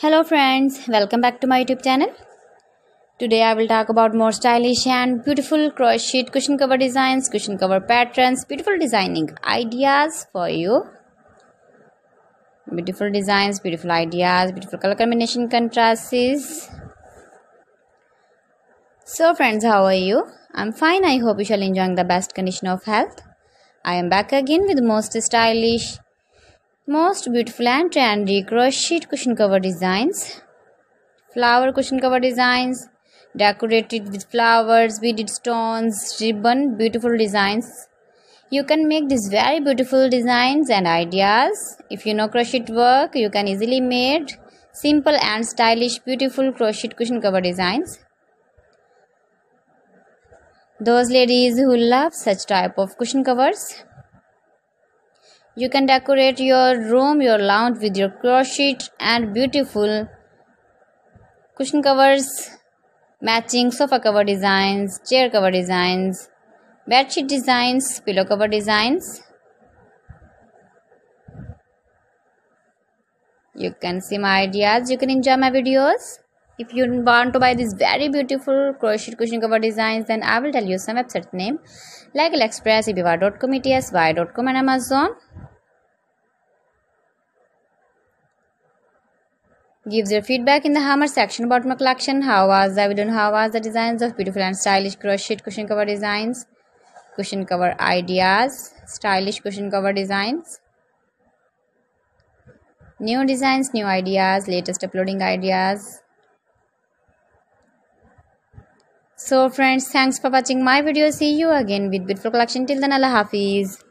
Hello friends, welcome back to my YouTube channel. Today I will talk about more stylish and beautiful crochet cushion cover designs, cushion cover patterns, beautiful designing ideas for you. Beautiful designs, beautiful ideas, beautiful color combination contrasts. So friends, how are you? I'm fine. I hope you shall enjoy the best condition of health. I am back again with most stylish, most beautiful and trendy crochet cushion cover designs. Flower cushion cover designs, decorated with flowers, beaded stones, ribbon, beautiful designs. You can make these very beautiful designs and ideas. If you know crochet work, you can easily make simple and stylish beautiful crochet cushion cover designs. Those ladies who love such type of cushion covers, you can decorate your room, your lounge with your crochet and beautiful cushion covers, matching sofa cover designs, chair cover designs, bedsheet designs, pillow cover designs. You can see my ideas, you can enjoy my videos. If you want to buy these very beautiful crochet cushion cover designs, then I will tell you some website name like AliExpress, eBay.com, ETSY.com and Amazon. Gives your feedback in the comment section about my collection. How was the video and how was the designs of beautiful and stylish crochet cushion cover designs, cushion cover ideas, stylish cushion cover designs, new designs, new ideas, latest uploading ideas. So friends, thanks for watching my video. See you again with beautiful collection. Till then, Allah Hafiz.